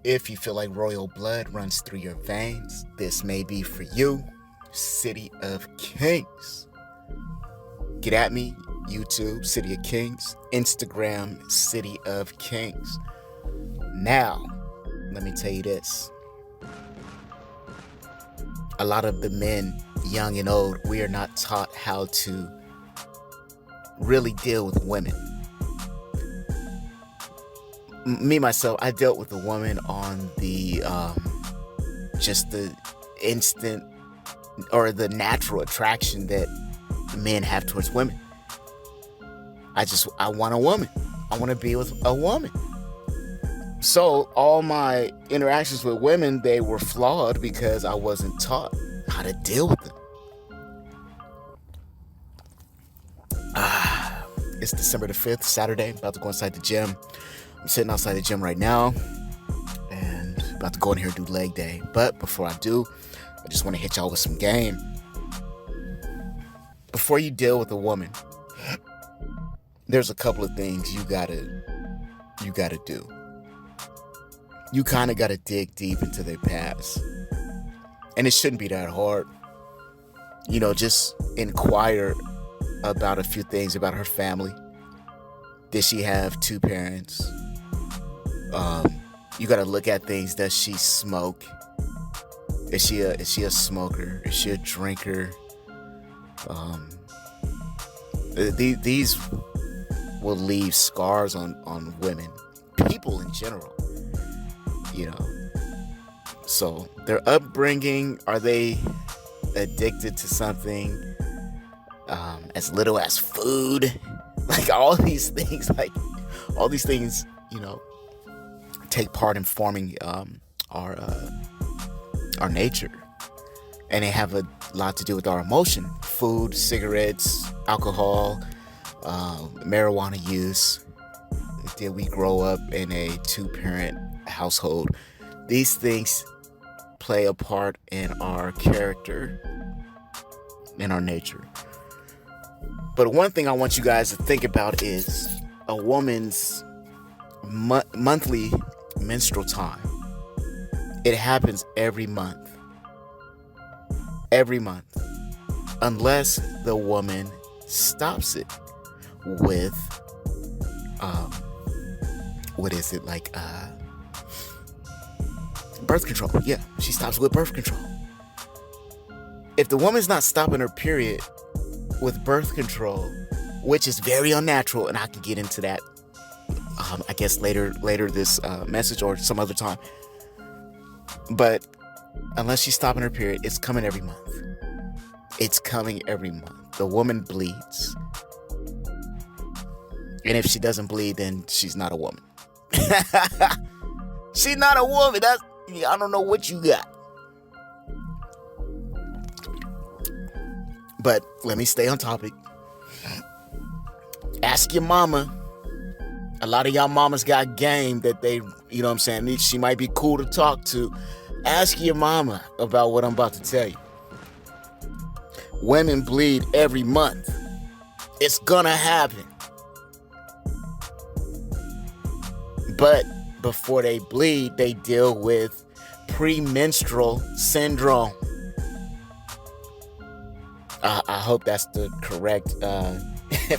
If you feel like royal blood runs through your veins, this may be for you. City of Kings. Get at me, YouTube, City of Kings, Instagram, City of Kings. Now, let me tell you this. A lot of the men, young and old, we are not taught how to really deal with women. Me, myself, I dealt with a woman on the, just the instant or the natural attraction that men have towards women. I want a woman. I want to be with a woman. So all my interactions with women, they were flawed because I wasn't taught how to deal with them. It's December the 5th, Saturday. About to go inside the gym. I'm sitting outside the gym right now and about to go in here and do leg day. But before I do, I just want to hit y'all with some game. Before you deal with a woman, there's a couple of things you gotta do. You kind of gotta dig deep into their past. And it shouldn't be that hard. Just inquire about a few things about her family. Did she have two parents? You gotta look at things. Does she smoke? Is she a smoker? Is she a drinker? These will leave scars on women, people in general. So their upbringing, are they addicted to something as little as food? Like all these things, take part in forming our nature, and they have a lot to do with our emotion. Food, cigarettes, alcohol, marijuana use. Did we grow up in a two-parent household? These things play a part in our character, in our nature. But one thing I want you guys to think about is a woman's monthly menstrual time. It happens every month. Every month. Unless the woman stops it with, birth control. Yeah, she stops with birth control. If the woman's not stopping her period with birth control, which is very unnatural, and I can get into that, I guess later this message or some other time. But unless she's stopping her period, it's coming every month. It's coming every month. The woman bleeds. And if she doesn't bleed, then she's not a woman. She's not a woman. I don't know what you got. But let me stay on topic. Ask your mama. A lot of y'all mamas got game that they, she might be cool to talk to. Ask your mama about what I'm about to tell you. Women bleed every month. It's gonna happen. But before they bleed, they deal with premenstrual syndrome. I hope that's the correct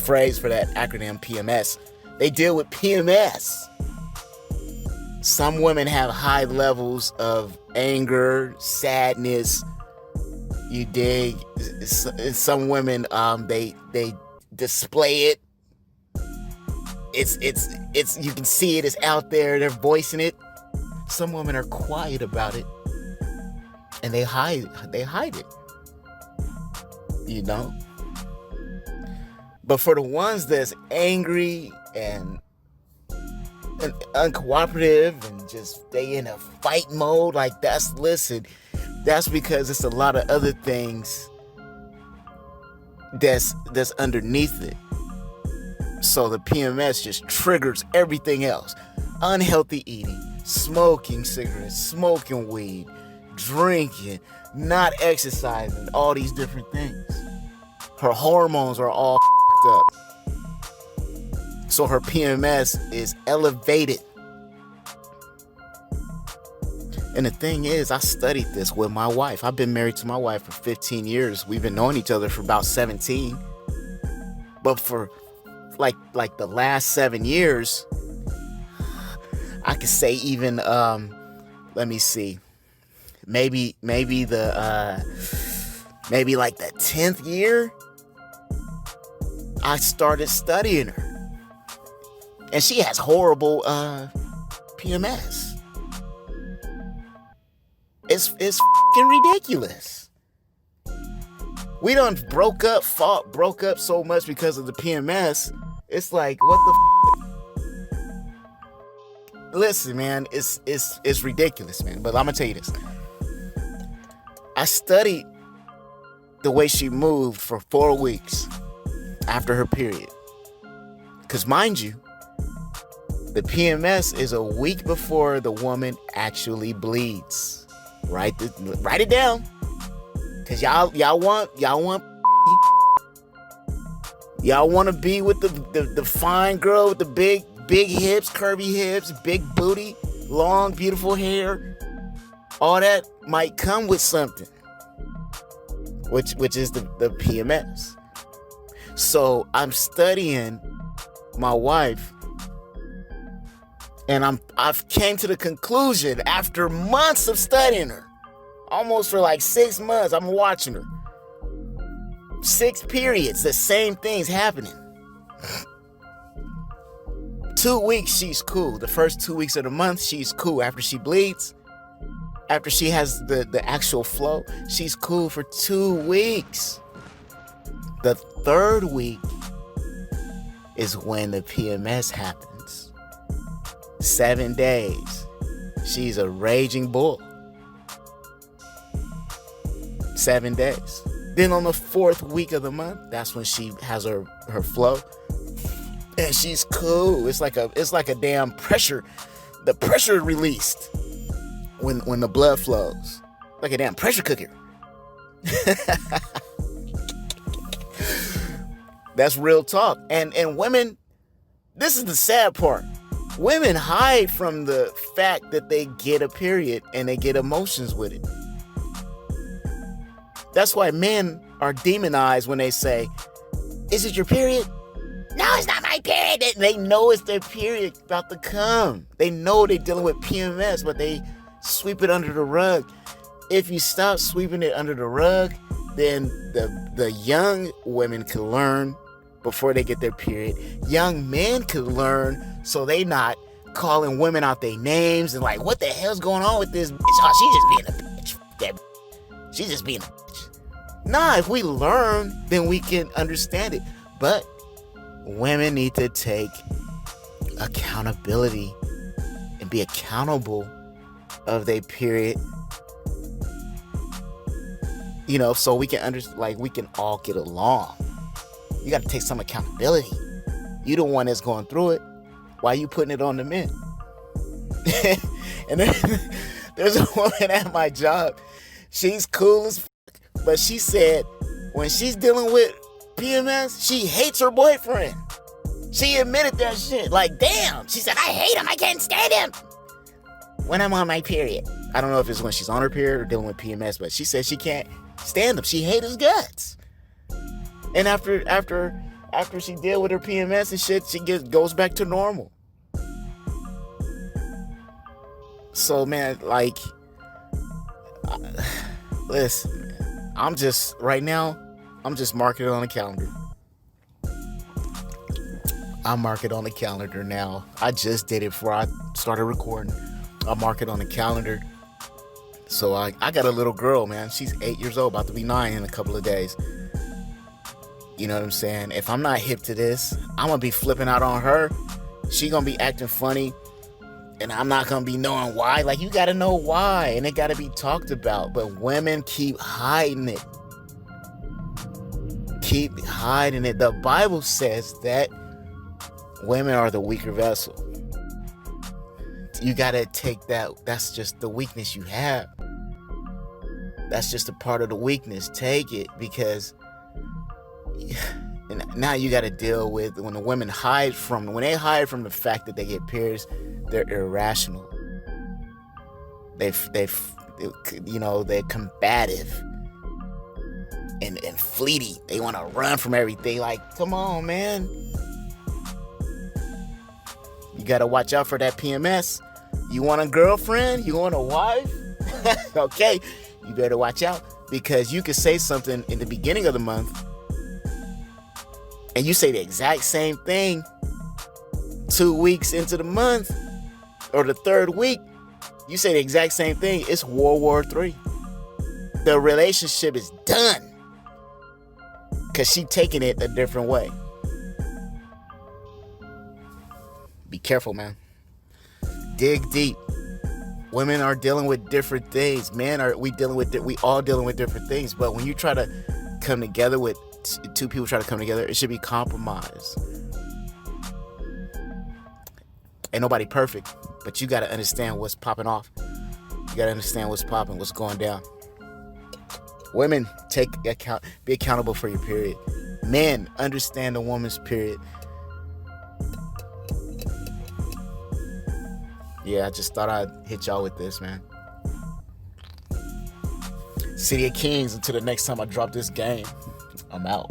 phrase for that acronym, PMS. They deal with PMS. Some women have high levels of anger, sadness. You dig? Some women, they display it. It's you can see it. It's out there. They're voicing it. Some women are quiet about it, and they hide it. But for the ones that's angry and uncooperative and just they in a fight mode, that's because it's a lot of other things that's underneath it. So the PMS just triggers everything else. Unhealthy eating, smoking cigarettes, smoking weed, drinking, not exercising, all these different things. Her hormones are all up. So her PMS is elevated. And the thing is, I studied this with my wife. I've been married to my wife for 15 years. We've been knowing each other for about 17. But for like the last 7 years, I could say even let me see. Maybe like the 10th year, I started studying her. And she has horrible PMS. It's fucking ridiculous. We done broke up so much because of the PMS. It's like, what the Listen, man, it's ridiculous, man. But I'm gonna tell you this. I studied the way she moved for 4 weeks after her period. Because mind you, the PMS is a week before the woman actually bleeds. Write it down. Cause y'all want to be with the fine girl with the big hips, curvy hips, big booty, long, beautiful hair. All that might come with something, which is the PMS. So I'm studying my wife, and I've came to the conclusion after months of studying her, almost for like 6 months, I'm watching her. 6 periods, the same things happening. 2 weeks, she's cool. The first 2 weeks of the month, she's cool. After she bleeds, after she has the actual flow, she's cool for 2 weeks. The 3rd week is when the PMS happens. 7 days, she's a raging bull. 7 days. Then on the 4th week of the month, that's when she has her flow. And she's cool. It's like a damn pressure. The pressure released when the blood flows. Like a damn pressure cooker. That's real talk. And women, this is the sad part. Women hide from the fact that they get a period and they get emotions with it. That's why men are demonized when they say, "Is it your period?" "No, it's not my period." They know it's their period about to come. They know they're dealing with PMS, but they sweep it under the rug. If you stop sweeping it under the rug, then the young women can learn before they get their period. Young men could learn so they not calling women out their names and like, what the hell's going on with this bitch? Oh, she's just being a bitch. She's just being a bitch. Nah, if we learn, then we can understand it. But women need to take accountability and be accountable of their period. You know, so we can understand, like, we can all get along. You got to take some accountability. You the one that's going through it. Why you putting it on the men? And then there's a woman at my job. She's cool as fuck, but she said when she's dealing with PMS, she hates her boyfriend. She admitted that shit. Like, damn. She said, "I hate him. I can't stand him when I'm on my period." I don't know if it's when she's on her period or dealing with PMS, but she said she can't stand him. She hates his guts. And after she deal with her PMS and shit, she goes back to normal. So, man, like, listen, I'm just marking it on the calendar. I mark it on the calendar now. I just did it before I started recording. I'll mark it on the calendar. So I got a little girl, man. She's 8 years old, about to be 9 in a couple of days. You know what I'm saying? If I'm not hip to this, I'm going to be flipping out on her. She going to be acting funny. And I'm not going to be knowing why. Like, you got to know why. And it got to be talked about. But women keep hiding it. Keep hiding it. The Bible says that women are the weaker vessel. You got to take that. That's just the weakness you have. That's just a part of the weakness. Take it, because and now you got to deal with when the women hide from the fact that they get periods, they're irrational. they're combative and fleety. They want to run from everything. Like, come on, man. You got to watch out for that PMS. You want a girlfriend? You want a wife? Okay, you better watch out, because you could say something in the beginning of the month and you say the exact same thing 2 weeks into the month or the third week. You say the exact same thing. It's World War III. The relationship is done because she taking it a different way. Be careful, man. Dig deep. Women are dealing with different things. Men are we all dealing with different things. But when you try to come together with two people try to come together, it should be compromise. Ain't nobody perfect, but you got to understand what's popping off. You got to understand what's popping, what's going down. Women, be accountable for your period. Men, understand a woman's period. Yeah, I just thought I'd hit y'all with this, man. City of Kings, until the next time I drop this game, I'm out.